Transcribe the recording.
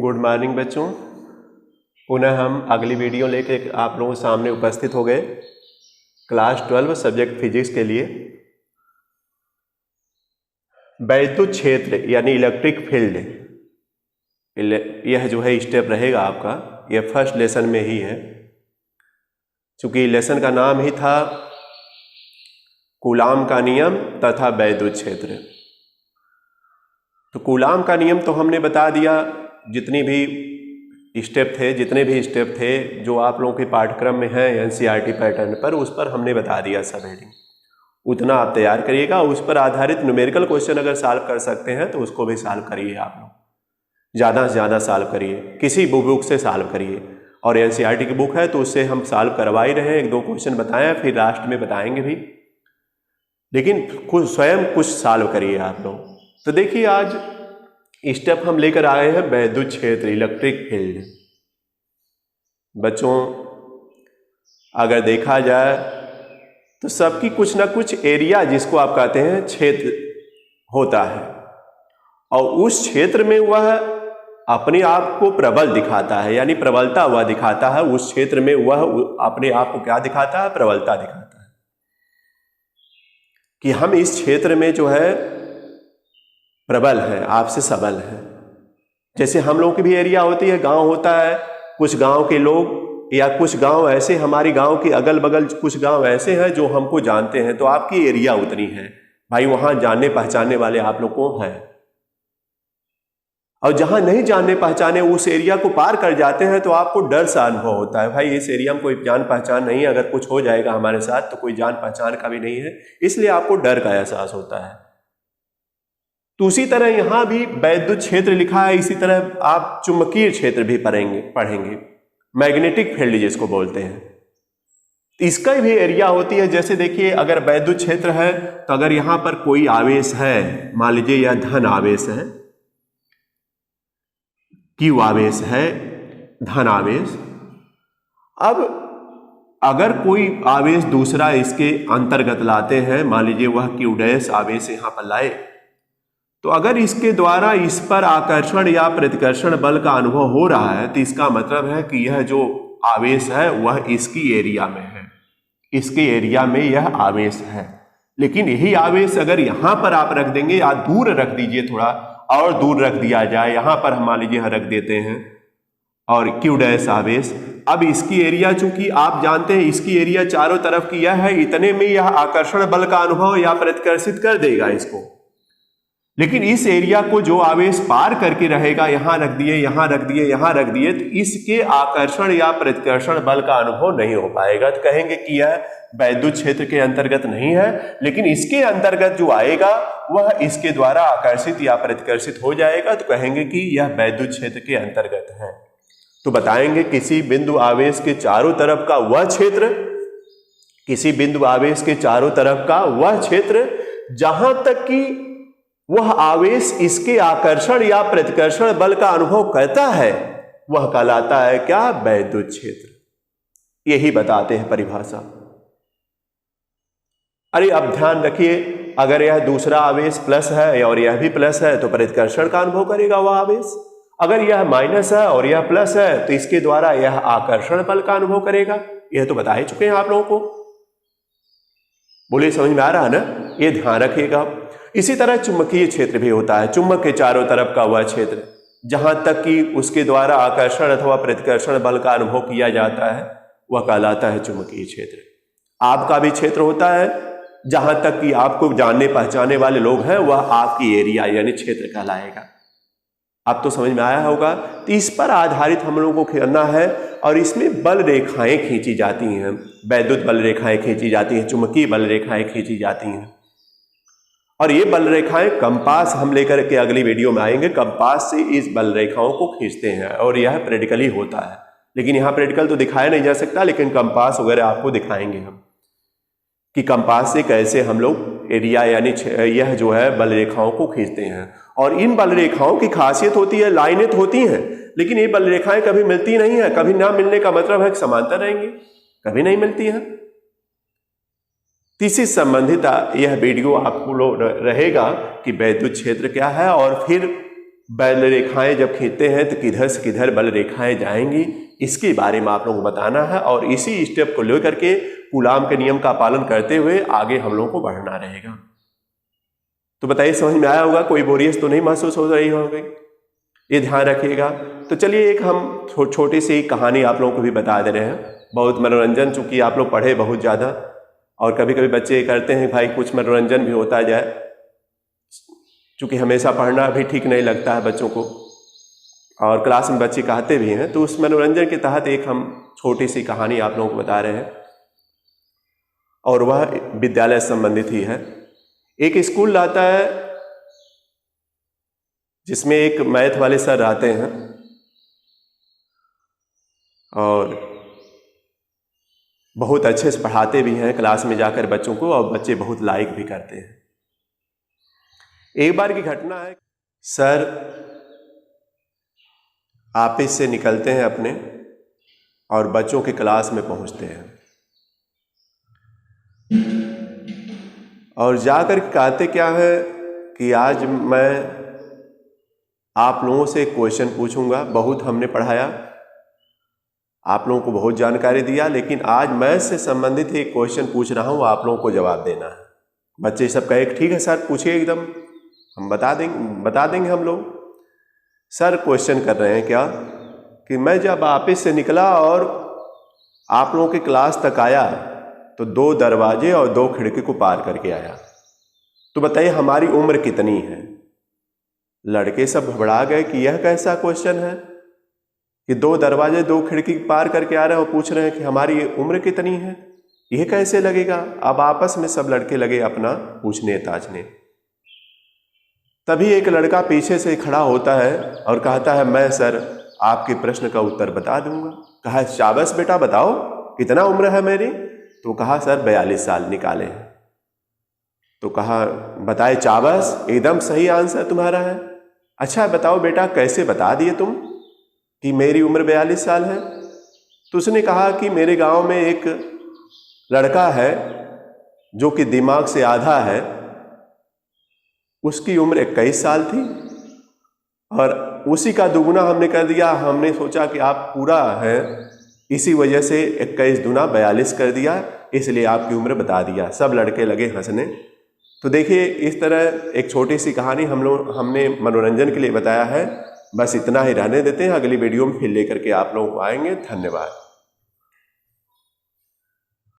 Good morning बच्चों। पुनः हम अगली वीडियो लेके आप लोगों के सामने उपस्थित हो गए क्लास 12 सब्जेक्ट फिजिक्स के लिए। वैद्युत क्षेत्र यानी इलेक्ट्रिक फील्ड, यह जो है स्टेप रहेगा आपका, यह फर्स्ट लेसन में ही है। चूंकि लेसन का नाम ही था कूलाम का नियम तथा वैद्युत क्षेत्र, तो कूलाम का नियम तो हमने बता दिया। जितने भी स्टेप थे जो आप लोगों के पाठ्यक्रम में है एनसीईआरटी पैटर्न पर, उस पर हमने बता दिया सब हेडिंग। उतना आप तैयार करिएगा। उस पर आधारित न्यूमेरिकल क्वेश्चन अगर सॉल्व कर सकते हैं तो उसको भी सॉल्व करिए। आप लोग ज़्यादा से ज़्यादा सॉल्व करिए, किसी बुक से सॉल्व करिए। और एनसीईआरटी की बुक है तो उससे हम सॉल्व करवा ही रहे हैं। 1-2 क्वेश्चन बताएं, फिर लास्ट में बताएंगे भी, लेकिन स्वयं कुछ सॉल्व करिए आप लोग। तो देखिए आज स्टेप हम लेकर आए हैं वैद्युत क्षेत्र, इलेक्ट्रिक फील्ड। बच्चों अगर देखा जाए तो सबकी कुछ ना कुछ एरिया, जिसको आप कहते हैं क्षेत्र, होता है, और उस क्षेत्र में वह अपने आप को प्रबल दिखाता है, यानी प्रबलता हुआ दिखाता है। उस क्षेत्र में वह अपने आप को क्या दिखाता है? प्रबलता दिखाता है कि हम इस क्षेत्र में जो है प्रबल है, आपसे सबल है। जैसे हम लोगों की भी एरिया होती है, गांव होता है, कुछ गांव के लोग या कुछ गांव ऐसे, हमारी गांव के अगल बगल कुछ गांव ऐसे हैं जो हमको जानते हैं, तो आपकी एरिया उतनी है भाई, वहां जानने पहचानने वाले आप लोग को हैं। और जहां नहीं जानने पहचाने, उस एरिया को पार कर जाते हैं तो आपको डर सा अनुभव होता है, भाई इस एरिया में कोई जान पहचान नहीं है, अगर कुछ हो जाएगा हमारे साथ तो कोई जान पहचान का भी नहीं है, इसलिए आपको डर का एहसास होता है। तो उसी तरह यहां भी वैद्युत क्षेत्र लिखा है, इसी तरह आप चुंबकीय क्षेत्र भी पढ़ेंगे, मैग्नेटिक फील्ड जिसको बोलते हैं। इसका भी एरिया होती है। जैसे देखिए, अगर वैद्युत क्षेत्र है तो अगर यहां पर कोई आवेश है, मान लीजिए यह धन आवेश है, क्यू आवेश है, धन आवेश। अब अगर कोई आवेश दूसरा इसके अंतर्गत लाते हैं, मान लीजिए वह क्यू डैश आवेश यहां पर लाए, तो अगर इसके द्वारा इस पर आकर्षण या प्रतिकर्षण बल का अनुभव हो रहा है तो इसका मतलब है कि यह जो आवेश है वह इसकी एरिया में है, इसके एरिया में यह आवेश है। लेकिन यही आवेश अगर यहां पर आप रख देंगे, या दूर रख दीजिए, थोड़ा और दूर रख दिया जाए, यहां पर हम मान लीजिए रख देते हैं, और क्यू डैश आवेश, अब इसकी एरिया, चूंकि आप जानते हैं इसकी एरिया चारों तरफ की यह है, इतने में यह आकर्षण बल का अनुभव या प्रतिकर्षित कर देगा इसको। लेकिन इस एरिया को जो आवेश पार करके रहेगा, यहां रख दिए, यहां रख दिए, यहां रख दिए, तो इसके आकर्षण या प्रतिकर्षण बल का अनुभव नहीं हो पाएगा। तो कहेंगे कि यह वैद्युत क्षेत्र के अंतर्गत नहीं है, लेकिन इसके अंतर्गत जो आएगा वह इसके द्वारा आकर्षित या प्रतिकर्षित हो जाएगा, तो कहेंगे कि यह वैद्युत क्षेत्र के अंतर्गत है। तो बताएंगे किसी बिंदु आवेश के चारों तरफ का वह क्षेत्र, किसी बिंदु आवेश के चारों तरफ का वह क्षेत्र जहां तक कि वह आवेश इसके आकर्षण या प्रतिकर्षण बल का अनुभव करता है, वह कहलाता है क्या? वैद्युत क्षेत्र। यही बताते हैं परिभाषा। अरे अब ध्यान रखिए, अगर यह दूसरा आवेश प्लस है और यह भी प्लस है तो प्रतिकर्षण का अनुभव करेगा वह आवेश। अगर यह माइनस है और यह प्लस है तो इसके द्वारा यह आकर्षण बल का अनुभव करेगा। यह तो बता ही चुके हैं आप लोगों को। बोलिए, समझ में आ रहा है ना? ये ध्यान रखिएगा। इसी तरह चुंबकीय क्षेत्र भी होता है, चुंबक के चारों तरफ का वह क्षेत्र जहां तक कि उसके द्वारा आकर्षण अथवा प्रतिकर्षण बल का अनुभव किया जाता है, वह कहलाता है चुंबकीय क्षेत्र। आपका भी क्षेत्र होता है, जहां तक कि आपको जानने पहचाने वाले लोग हैं, वह आपकी एरिया यानी क्षेत्र कहलाएगा। आप तो समझ में आया होगा। तो इस पर आधारित हम लोगों को करना है, और इसमें बल रेखाएं खींची जाती हैं, वैद्युत बल रेखाएं खींची जाती हैं, चुंबकीय बल रेखाएं खींची जाती हैं। और ये बल रेखाएं कंपास हम लेकर के अगली वीडियो में आएंगे, कंपास से इस बल रेखाओं को खींचते हैं, और यह प्रैक्टिकली होता है। लेकिन यहाँ प्रैक्टिकल तो दिखाया नहीं जा सकता, लेकिन कंपास वगैरह आपको दिखाएंगे हम कि कंपास से कैसे हम लोग एरिया यानी यह जो है बल रेखाओं को खींचते हैं। और इन बल रेखाओं की खासियत होती है, लाइनें तो होती हैं, लेकिन ये बल रेखाएं कभी मिलती नहीं है। कभी ना मिलने का मतलब है कि समांतर रहेंगी, कभी नहीं मिलती हैं। इसी संबंधित यह वीडियो आपको रहेगा कि वैद्युत क्षेत्र क्या है, और फिर बल रेखाएं जब खींचते हैं तो किधर से किधर बल रेखाएं जाएंगी, इसके बारे में आप लोगों को बताना है। और इसी स्टेप को लेकर के कूलाम के नियम का पालन करते हुए आगे हम लोगों को बढ़ना रहेगा। तो बताइए समझ में आया होगा, कोई बोरियत तो नहीं महसूस हो रही होगी, ये ध्यान रखिएगा। तो चलिए एक हम छोटी सी कहानी आप लोगों को भी बता दे रहे हैं, बहुत मनोरंजन, चूंकि आप लोग पढ़े बहुत ज़्यादा और कभी कभी बच्चे करते हैं भाई कुछ मनोरंजन भी होता जाए, चूंकि हमेशा पढ़ना भी ठीक नहीं लगता है बच्चों को और क्लास में बच्चे कहते भी हैं, तो उस मनोरंजन के तहत एक हम छोटी सी कहानी आप लोगों को बता रहे हैं और वह विद्यालय संबंधित ही है। एक स्कूल आता है जिसमें एक मैथ वाले सर आते हैं और बहुत अच्छे से पढ़ाते भी हैं क्लास में जाकर बच्चों को, और बच्चे बहुत लाइक भी करते हैं। एक बार की घटना है, सर ऑफिस से निकलते हैं अपने और बच्चों के क्लास में पहुंचते हैं और जाकर कहते क्या है कि आज मैं आप लोगों से एक क्वेश्चन पूछूंगा, बहुत हमने पढ़ाया, आप लोगों को बहुत जानकारी दिया, लेकिन आज मैथ से संबंधित एक क्वेश्चन पूछ रहा हूं, आप लोगों को जवाब देना है। बच्चे सब कहे ठीक है सर पूछिए, एकदम हम बता देंगे हम लोग। सर क्वेश्चन कर रहे हैं क्या कि मैं जब ऑफिस से निकला और आप लोगों के क्लास तक आया तो 2 दरवाजे और 2 खिड़की को पार करके आया, तो बताइए हमारी उम्र कितनी है। लड़के सब घबरा गए कि यह कैसा क्वेश्चन है कि 2 दरवाजे 2 खिड़की पार करके आ रहे हैं और पूछ रहे हैं कि हमारी उम्र कितनी है, यह कैसे लगेगा। अब आपस में सब लड़के लगे अपना पूछने ताछने। तभी एक लड़का पीछे से खड़ा होता है और कहता है मैं सर आपके प्रश्न का उत्तर बता दूंगा। कहा शाबाश बेटा बताओ कितना उम्र है मेरी, तो कहा सर 42 साल निकाले। तो कहा बताए शाबाश एकदम सही आंसर तुम्हारा है। अच्छा बताओ बेटा कैसे बता दिए तुम कि मेरी उम्र 42 साल है। तो उसने कहा कि मेरे गांव में एक लड़का है जो कि दिमाग से आधा है, उसकी उम्र 21 साल थी और उसी का दुगुना हमने कर दिया। हमने सोचा कि आप पूरा है, इसी वजह से 21 दूना 42 कर दिया, इसलिए आपकी उम्र बता दिया। सब लड़के लगे हंसने। तो देखिए इस तरह एक छोटी सी कहानी हमने मनोरंजन के लिए बताया है। बस इतना ही रहने देते हैं, अगली वीडियो में फिर लेकर के आप लोगों को आएंगे। धन्यवाद।